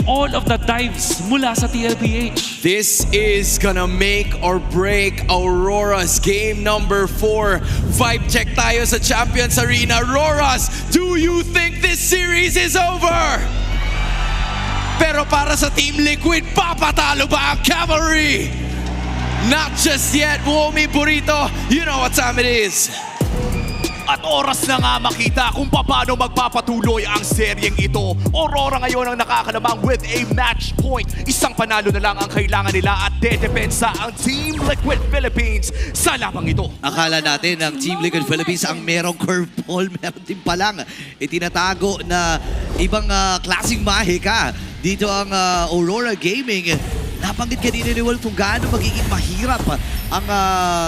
all of the dives mula sa TLPH. This is gonna make or break Aurora's game number 4. Vibe check tayo sa Champions Arena. Auroras, do you think this series is over? Pero para sa Team Liquid, papatalo ba ang Cavalry? Not just yet, Womi Burrito. You know what time it is. At oras na nga makita kung paano magpapatuloy ang seryeng ito. Aurora ngayon ang nakakalabang with a match point. Isang panalo na lang ang kailangan nila at dedepensa ang Team Liquid Philippines sa labang ito. Akala natin ang Team Liquid Philippines ang merong curveball, meron din palang itinatago na ibang klaseng mahika. Dito ang Aurora Gaming. Napanggit kanina ni Wolf kung gaano magiging mahirap ang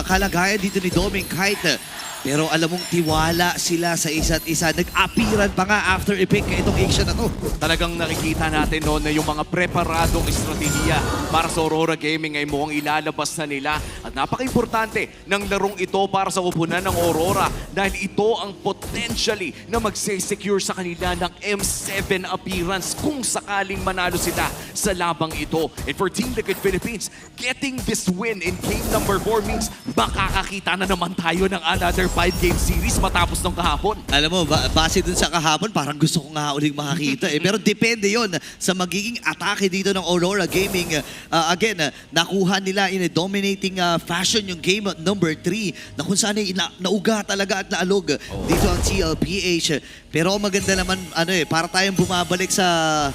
kalagayan dito ni Doming Kite. Pero alam mong tiwala sila sa isa't isa. Nag-apiran pa nga after i-pick itong action na to. Talagang nakikita natin noon na yung mga preparadong estratehiya para sa Aurora Gaming ay mukhang ilalabas na nila. At napaka-importante ng larong ito para sa kupunan ng Aurora dahil ito ang potentially na mag-secure sa kanila ng M7 appearance kung sakaling manalo sila sa labang ito. And for Team Liquid Philippines, getting this win in game number 4 means makakakita na naman tayo ng another 5-game series matapos ng kahapon. Alam mo, base dun sa kahapon, parang gusto ko nga uling makakita eh. Pero depende yon sa magiging atake dito ng Aurora Gaming. Again, nakuha nila in a dominating fashion yung game number 3 na kung saan ay nauga talaga at naalog dito ang TLPH. Pero maganda naman, para tayong bumabalik sa,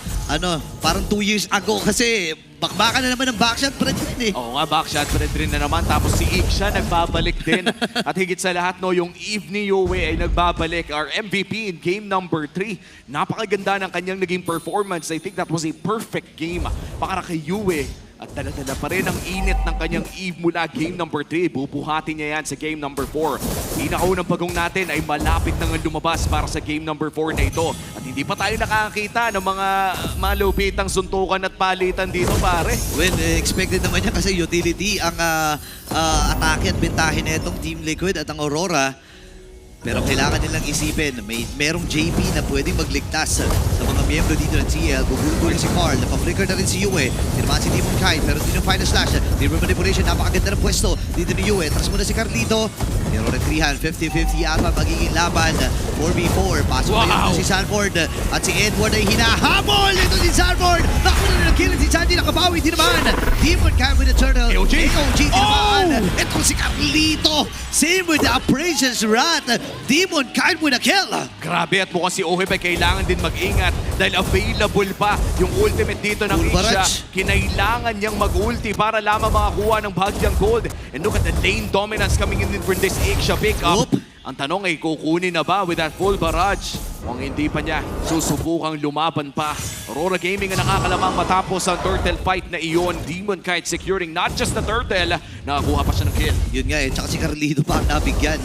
parang 2 years ago kasi bakbakan na naman ng backshot pa rin eh. Oo nga, backshot pa rin na naman. Tapos si Iksha nagbabalik din. At higit sa lahat, no, yung Eve ni Yue ay nagbabalik. Our MVP in game number 3. Napakaganda ng kanyang naging performance. I think that was a perfect game para kay Yue. At dala-dala pa rin ang init ng kanyang Eve mula game number 3. Bubuhatin niya yan sa game number 4. Pinakaunang bagong natin ay malapit nang lumabas para sa game number 4 na ito. At hindi pa tayo nakakita ng mga malupitang suntukan at palitan dito, pare. Well, expected naman yan kasi utility ang atake at bentahin na itong Team Liquid at ang Aurora. Pero kailangan nilang isipin, merong JP na pwedeng magligtas sa mga miyembro dito ng TL. Gugulo si Carl, napaflicker na rin si Yue. Tinamaan si Demon Kite, pero dito yung final slash. Demon manipulation, napakaganda ng pwesto dito ni Yue. Tras muna si Carlito. Pero nagtrihan, 50-50 ata magiging laban. 4v4, pasok na yun si Sanford. At si Edward ay hinahabol. Ito si Sanford. Nakuha na ng kill si Sandy, nakabawi din naman. Demon Kite with a turtle. AOG din naman. Ito si Carlito. Same with the Appraisals Rat. Demon Kite with a kill. Grabe, at mukhang si Oheb ay kailangan din mag-ingat dahil available pa yung ultimate dito ng Iksha. Kinailangan niyang mag-ulti para lamang makakuha ng bahagyang gold. And look at the lane dominance coming in for this Iksha pickup. Ang tanong ay kukunin na ba with that full barrage? Kung hindi pa niya, susubukang lumaban pa. Aurora Gaming ang nakakalamang matapos ang turtle fight na iyon. Demon Kite securing not just the turtle, nakakuha pa siya ng kill. Yun nga eh, tsaka si Carlito pa ang nabigyan.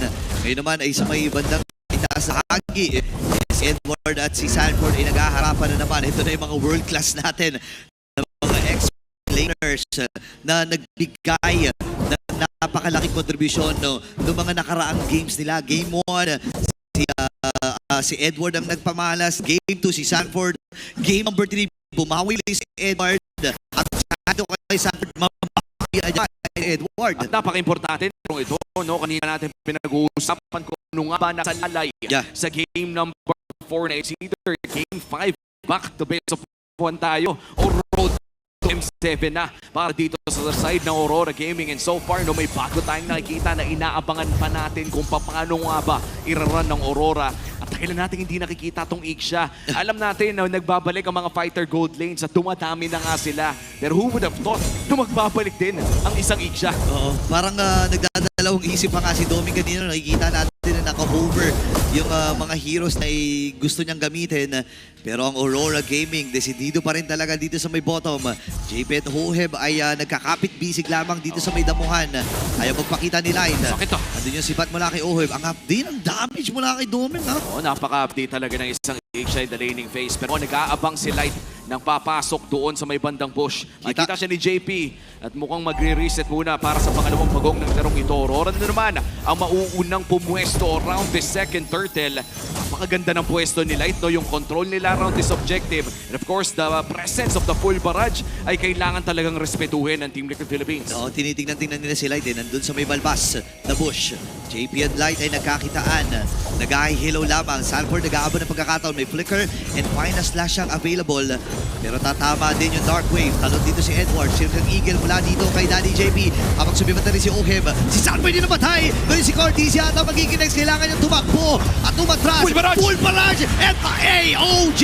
Ngayon naman ay sa may bandang itaas na hagi. Si Edward at si Sanford ay nag-aharapan na naman. Ito na yung mga world class natin. Mga ex-laners na nagbigay ng napakalaking kontribusyon noong mga nakaraang games nila. Game 1, si Edward ang nagpamalas. Game 2, si Sanford. Game number 3, bumawi lang si Edward. At kay Sanford, Edward. At napaka-importante ito, no? Kanina natin pinag-uusapan kung ano nga ba nakalalay sa game number 4 na it's either game 5, back to base of 1 tayo, o road to M7 na para dito sa side ng Aurora Gaming. And so far, no, may bago tayong nakikita na inaabangan pa natin kung paano nga ba iraran ng Aurora. At kailan natin hindi nakikita tong Iksha. Alam natin na nagbabalik ang mga fighter gold lanes at dumadami na nga sila. Pero who would have thought na magbabalik din ang isang Iksha? Oo, parang nagdadalawang isip pa nga si Domi kanina. Nakikita natin na naka-hover yung mga heroes na gusto niyang gamitin. Pero ang Aurora Gaming, desidido pa rin talaga dito sa may bottom. JP at Hoheb ay nagkakapit bisig lamang dito sa may damuhan. Ayaw magpakita ni Light. Sakit to. Andun yung sipat mula kay Hoheb. Ang update ng damage mula kay Domi. Oo, napaka-update talaga ng isang Iksha in the laning phase. Pero nag-aabang si Light nang papasok doon sa may bandang bush. Nakita siya ni JP at mukhang magre-reset muna para sa pangalawang pagong ng larong ito. Aurora na naman ang mauunang pumwesto around the second turtle. napakaganda ng pwesto nila. Ito yung control nila around this objective. And of course, the presence of the full barrage ay kailangan talagang respetuhin ng Team Liquid Philippines. Oo, tinitingnan nila si Light nandun sa may balbas na bush. JP and Light ay nagkakitaan. Nag-hihilaw lamang. Sanford nag-aabot ng pagkakataon. May flicker and final slash ang available. Pero tatama din yung Dark Wave. Talon dito si Edward. Sirkang Eagle mula dito kay Daddy JP. Habang sumibat na rin si Oheb. Si Sanford din namatay. Ngayon si Cortez yata magiging next. Kailangan niyang tumakbo at umatras. Full barrage! Full barrage! At AOG!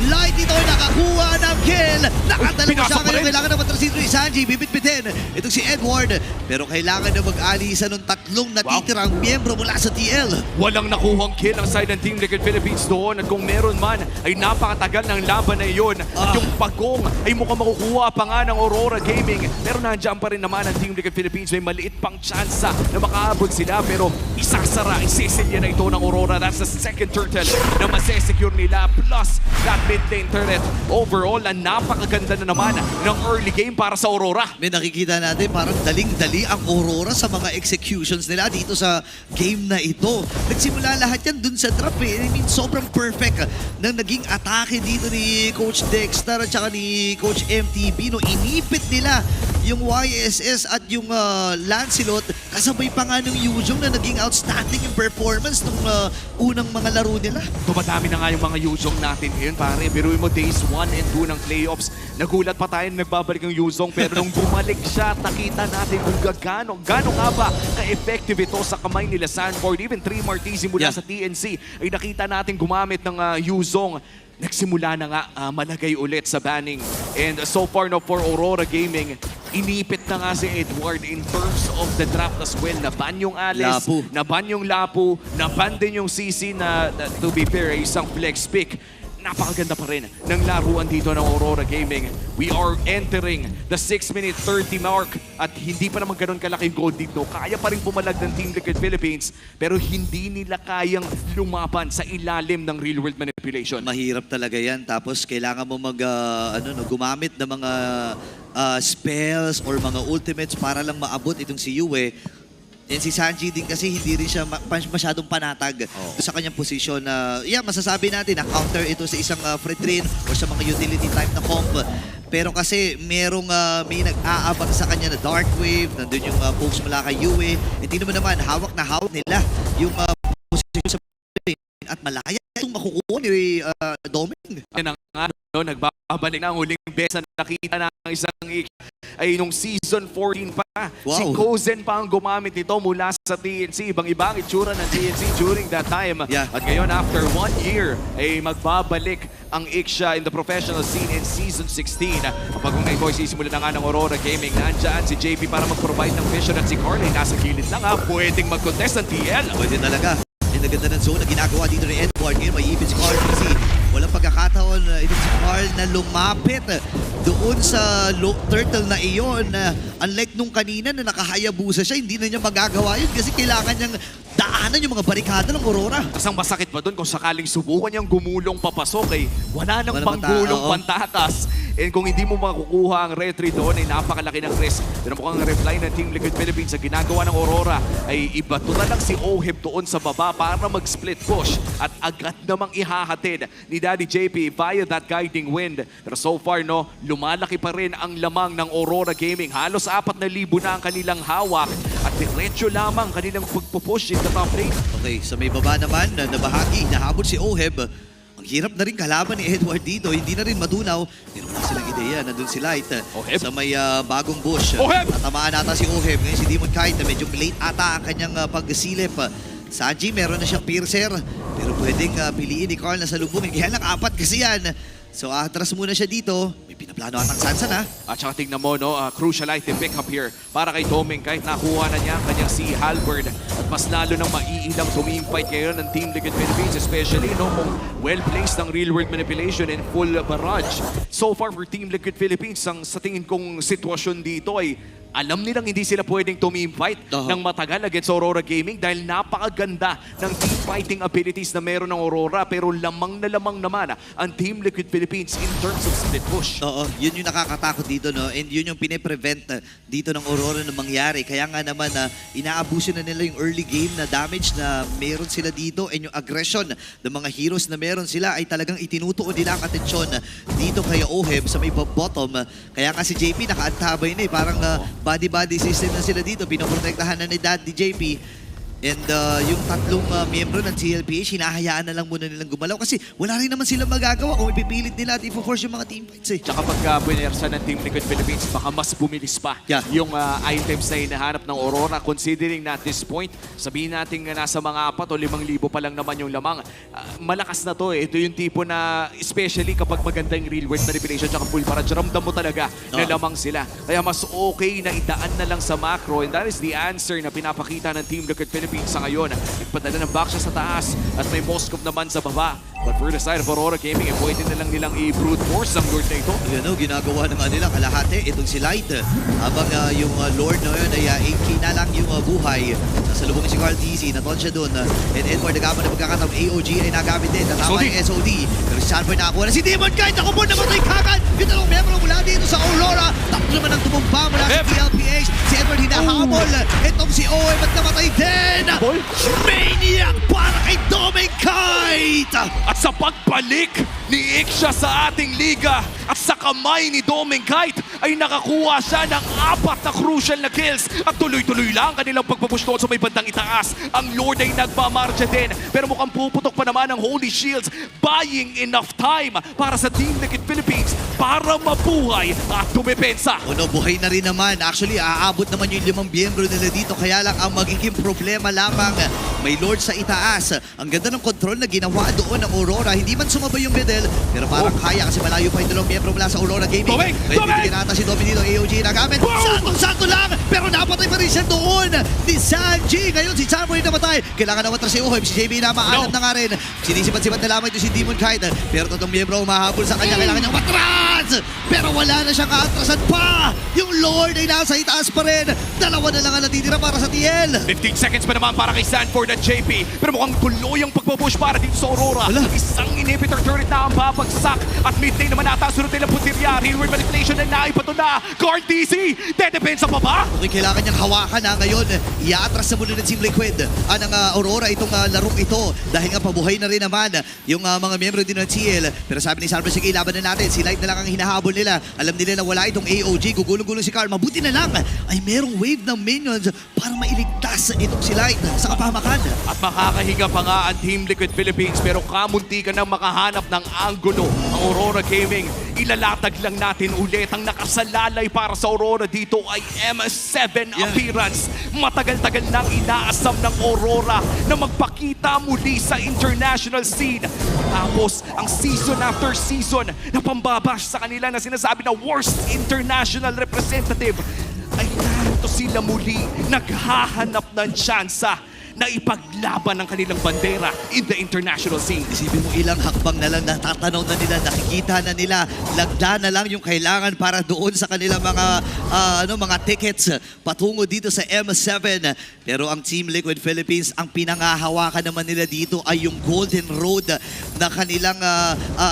Light ito ay nakakuha ng kill. Nakadala mo siya ngayon. Kailangan na matrasin ito ni Sanji. Bibit-bitin. Itong si Edward. Pero kailangan na mag-alisa ng tatlong natitirang miyembro mula sa TL. Walang nakuhang kill ang side ng Team Liquid Philippines doon at kung meron man ay napakatagal ng laban na iyon. At yung pagong ay mukhang makukuha pa nga ng Aurora Gaming. Pero nandiyan pa rin naman ang Team Liquid Philippines. May maliit pang tsansa na makaabot sila pero isasara, isisilya na ito ng Aurora. That's the second turtle na masesecure nila plus that mid lane turret. Overall, napakaganda na naman ng early game para sa Aurora. May nakikita natin parang daling-dali ang Aurora sa mga executions nila dito sa game na ito. Nagsimula lahat yan dun sa drop eh. I mean, sobrang perfect ng naging atake dito ni Coach Dexter at saka ni Coach MTB. No, inipit nila yung YSS at yung Lancelot kasabay pa nga ng Yuzhong na naging outstanding yung performance ng unang mga laro nila. Dumadami na nga yung mga Yuzhong natin ngayon, pare. Biruin mo days 1 and 2 ng playoffs. Nagulat pa tayo na nagbabalik yung Yuzhong pero nung bumalik siya, nakita natin kung gaano nga ba ka-effective ito sa kamay nila Sanford. Even 3 Martisi mula sa TNC ay nakita natin gumamit ng Yuzhong. Nagsimula na nga malagay ulit sa banning. And so far no, for Aurora Gaming, inipit na nga si Edward in terms of the draft as well. Naban yung Alice, Lapu. naban yung Lapu, naban din yung CC na to be fair, isang flex pick. Napakaganda pa rin ng laruan dito ng Aurora Gaming. We are entering the 6-minute 30 mark at hindi pa naman ganun kalaki yung gold dito. Kaya pa rin pumalag ng Team Liquid Philippines pero hindi nila kayang lumaban sa ilalim ng real-world manipulation. Mahirap talaga yan. Tapos kailangan mo gumamit ng mga spells or mga ultimates para lang maabot itong si Yue. And si Sanji din kasi hindi rin siya masyadong panatag sa kanyang posisyon na masasabi natin na counter ito sa isang Fredrin o sa mga utility type na comp. Pero kasi may nag-aabang sa kanya na Dark Wave, nandun yung pokes mula kay Yue. Hindi naman hawak na hawak nila yung posisyon sa at malaya itong makukuha ni Doming. Yan ang nagbabalik na ang huling beses na nakita na ang isang ay nung season 14 pa. Wow. Si Kozen pa ang gumamit nito mula sa TNC. Ibang-ibang itsura ng TNC during that time. Yeah. At ngayon, after 1 year, ay magbabalik ang Ixia in the professional scene in season 16. Kapag kung ito ay sisimula na nga ng Aurora Gaming, nandyan si JP para mag-provide ng vision at si Carly nasa gilid lang pwedeng mag-contest ng TL. Pwede talaga. Yung naganda ng zone na ginagawa dito ni Edward. Ngayon may ibig si Carl kasi walang pagkakataon itong si Carl na lumapit doon sa turtle na iyon. Unlike nung kanina na nakahayabusa siya, hindi na niya magagawa yun kasi kailangan niyang daanan yung mga barikada ng Aurora. Tapos ang masakit pa doon kung sakaling subukan niyang gumulong papasok wala nang Wala panggulong oo. pantakas. And kung hindi mo makukuha ang retry doon ay napakalaki ng risk. Pero mukhang reply ng Team Liquid Philippines sa ginagawa ng Aurora ay ibato na lang si Oheb doon sa baba para mag-split push at agad namang ihahatid ni Daddy JP via that guiding wind. Pero so far lumalaki pa rin ang lamang ng Aurora Gaming. Halos 4,000 na ang kanilang hawak at diretso lamang kanilang pagpupush in the top lane. Okay, sa may baba naman na bahagi, nahabol si Oheb. Ang hirap na rin kalaban ni Edward dito. Hindi na rin madunaw. Pero wala silang ideya. Nandun si Light Oheb. sa may bagong bush. Oheb! Natamaan ata si Oheb. Ngayon si Demon Kite na medyo late ata ang kanyang pagsilip. Sanji, meron na siyang piercer. Pero pwedeng piliin ni Carl na salubungin. Kaya lang 4 kasi yan. So atras muna siya dito. May pinaplano atang Sansa na. At saka tingnan mo, crucial item pick up here para kay Doming kahit nakuha na niya ang kanyang si Halberd. At mas lalo nang maiilang tuming-fight ngayon ng Team Liquid Philippines, especially kung well-placed ng real-world manipulation and full barrage. so far for Team Liquid Philippines, ang sa tingin kong sitwasyon dito ay alam nilang hindi sila pwedeng tumim-fight ng matagal against Aurora Gaming dahil napakaganda ng team fighting abilities na meron ng Aurora, pero lamang na lamang naman ang Team Liquid Philippines in terms of split push. Oo, yun yung nakakatakot dito, no? And yun yung pine-prevent dito ng Aurora na mangyari. Kaya nga naman inaabuso na nila yung early game na damage na meron sila dito, and yung aggression ng mga heroes na meron sila ay talagang itinutuon nila ang atensyon dito kay Oheb sa may bottom. Kaya nga si JP nakaantabay na parang body-body system na sila dito. Pinoprotektahan na ni Daddy JP. And yung tatlong miyembro ng TLPH, hinahayaan na lang muna nilang gumalaw kasi wala rin naman silang magagawa kung ipipilit nila at i-force yung mga teamfights eh. Tsaka pagka bunersa ng Team Liquid Philippines, baka mas bumilis pa yung items na hinahanap ng Aurora. Considering na at this point, sabihin natin nasa mga 4 o 5,000 pa lang naman yung lamang. Malakas na to eh. Ito yung tipo na, especially kapag maganda yung real world manipulation tsaka full parage, ramdam mo talaga na lamang sila. Kaya mas okay na idaan na lang sa macro, and that is the answer na pinapakita ng Team Liquid Philippines sa ngayon. Nagpadala ng back siya sa taas at may Moskov naman sa baba. But for the side of Aurora Gaming, pwede na lang nilang i-brute force ang Lord na ito. Yun o, ginagawa na nga nila kalahati. Itong si Light. Habang yung Lord na yun ay 8K na lang yung buhay. Nasalubong si Carl TZ, naton siya doon. And Edward nagaman na pagkakataon. AOG ay nagamit din. Natama yung SOD. Pero si Sanford nakakuha na si Demon Knight. Ako po namatay kagad. Yung dalawang membro mula dito sa Aurora. Tatlo naman ang tumumpa mula sa TLPH. Si Edward hinahabol. Itong si Owen at namatay din. Maniac para kay Demon Knight. At sa pagbalik ni Ixia sa ating liga at sa kamay ni Domenkite ay nakakuha siya ng 4 na crucial na kills at tuloy-tuloy lang kanilang pagpapush doon sa may bandang itaas. Ang Lord ay nagmamarcha din, pero mukhang puputok pa naman ang Holy Shields, buying enough time para sa Team Liquid Philippines para mabuhay at dumepensa. Ano, buhay na rin naman. Actually, aabot naman yung 5 miyembro nila dito. Kaya lang ang magiging problema lamang, may Lord sa itaas. Ang ganda ng control na ginawa doon ng Aurora. Hindi man sumabay yung middle, pero parang kaya kasi malayo pa yung 2 miyembro mula sa Aurora Gaming. May bibigyan nata si Dominito, AOG nagamit. Sakto lang, pero napatay pa rin siya doon ni Sanji. Ngayon si Sanford namatay. Kailangan na matras si Oheb. Si JB na maalam na nga rin. Sinisipat-sipat na lamang ito si Demon Knight. Pero 3 miyembro umahabol sa kanya. Kailangan niyang matras! Pero wala na siyang kaatrasan pa. Yung Lord ay nasa itaas pa rin. 2 na lang ang natitira para sa TL. 15 seconds pa naman para kay Sanford at JP. Pero mukhang tuloy ang pagpapush para dito sa Aurora. Isang inhibitor turret na ang babagsak. At mid-lane naman ata sunod nila puntirya. Real-world manipulation na naipato na. Guard DC, dedepensa pa ba? Okay, kailangan niyang hawakan na ngayon. Iatras na muna ng Team Liquid ng Aurora itong larong ito. Dahil nga pabuhay na rin naman yung mga miyembro din ng TL. Pero sabi ni Sarver, sige, laban na natin. Si Light na lang ang hinahabol nila. Alam nila na wala itong AOG. Gugulong-gulong si Carl. Mabuti na lang ay merong wave ng minions para mailigtas itong si Light sa kapahamakan. At makakahiga pa nga ang Team Liquid Philippines, pero kamunti ka nang makahanap ng anggulo ang Aurora Gaming. Ilalatag lang natin ulit ang nakasalalay para sa Aurora dito ay M7 appearance. Matagal-tagal nang inaasam ng Aurora na magpakita muli sa international scene. Tapos, ang season after season na pambabash sa kanila na sinasabi na worst international representative ay narito sila muli naghahanap ng tsansa na ipaglaban ang kanilang bandera in the international scene. Isipin mo ilang hakbang na lang natatanaw na nila, nakikita na nila, lagda na lang yung kailangan para doon sa kanilang mga tickets patungo dito sa M7. Pero ang Team Liquid Philippines, ang pinangahawakan naman nila dito ay yung Golden Road na kanilang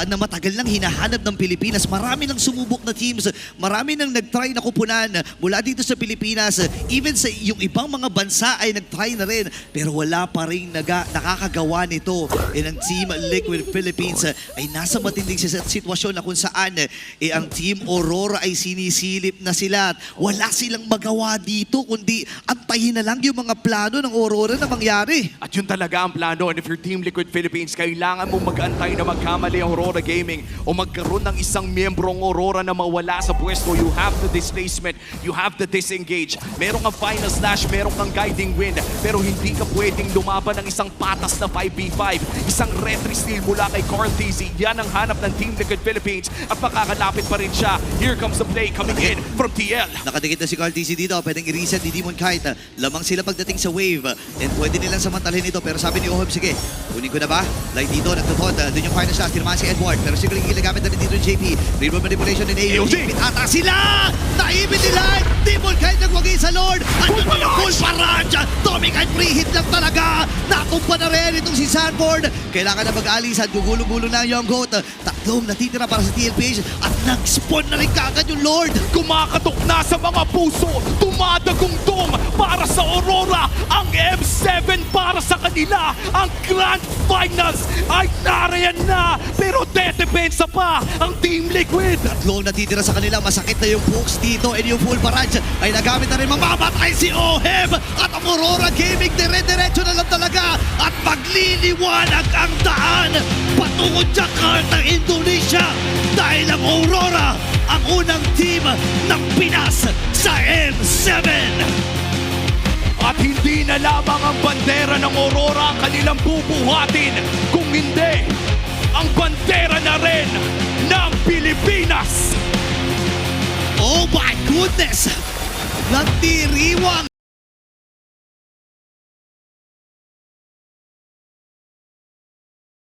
na matagal nang hinahanap ng Pilipinas. Marami nang sumubok na teams, marami nang nagtry na kupunan mula dito sa Pilipinas. Even sa yung ibang mga bansa ay nagtry na rin. Pero wala pa rin nakakagawa nito. And ang Team Liquid Philippines ay nasa matinding sitwasyon na kung saan ang Team Aurora ay sinisilip na sila. Wala silang magawa dito kundi antayin na lang yung mga plano ng Aurora na mangyari. At yun talaga ang plano. And if you're Team Liquid Philippines, kailangan mo mag-antay na magkamali ang Aurora Gaming o magkaroon ng isang miyembrong Aurora na mawala sa pwesto. You have the displacement, you have the disengage. Meron kang final slash, meron kang guiding wind, pero hindi ka pwedeng lumaban ng isang patas na 5v5. Isang retry steal mula kay Carl TZ. Yan ang hanap ng Team Liquid Philippines at makakalapit pa rin siya. Here comes the play coming in from TL. Michael. Nakadikit na si Carl TC dito. Pwedeng i-reset ni Demon Kite. Lamang sila pagdating sa wave. And pwede nilang samantalhin ito. Pero sabi ni Oheb, sige, kunin ko na ba? Light dito, nagtutod. Doon yung final shot. Tinamaan si Edward. Pero siguro ginagamit na rin dito yung JP. Real manipulation in AOG. Ata sila! Naibit nila! Demon Kite nagwagi sa Lord! At yung mga full parage! Tommy Kite preheat lang talaga! Nakumpa na rin itong si Sanford. Kailangan na mag-alisan. Gugulong-gulong na yung goat. Tatlong natitira para sa TLPH. At nag-spawn na rin kagad yung Lord. Kumakatok na sa mga puso, tumadagungdong para sa Aurora, ang M7 para sa kanila, ang Grand Finals ay narayan na, pero dedepensa pa ang Team Liquid. Tatlong natitira sa kanila. Masakit na yung pokes dito. And yung full barrage ay nagamit na rin. Mamamatay si Oheb. At ang Aurora Gaming dire-diretso na lang talaga. At magliliwanag ang daan patungod Jakarta, Indonesia. Dahil ang Aurora ang unang team ng Pinas sa M7. At hindi na lamang ang bandera ng Aurora ang kanilang bubuhatin, kung hindi, ang bandera na rin ng Pilipinas. Oh my goodness! Nagdiriwang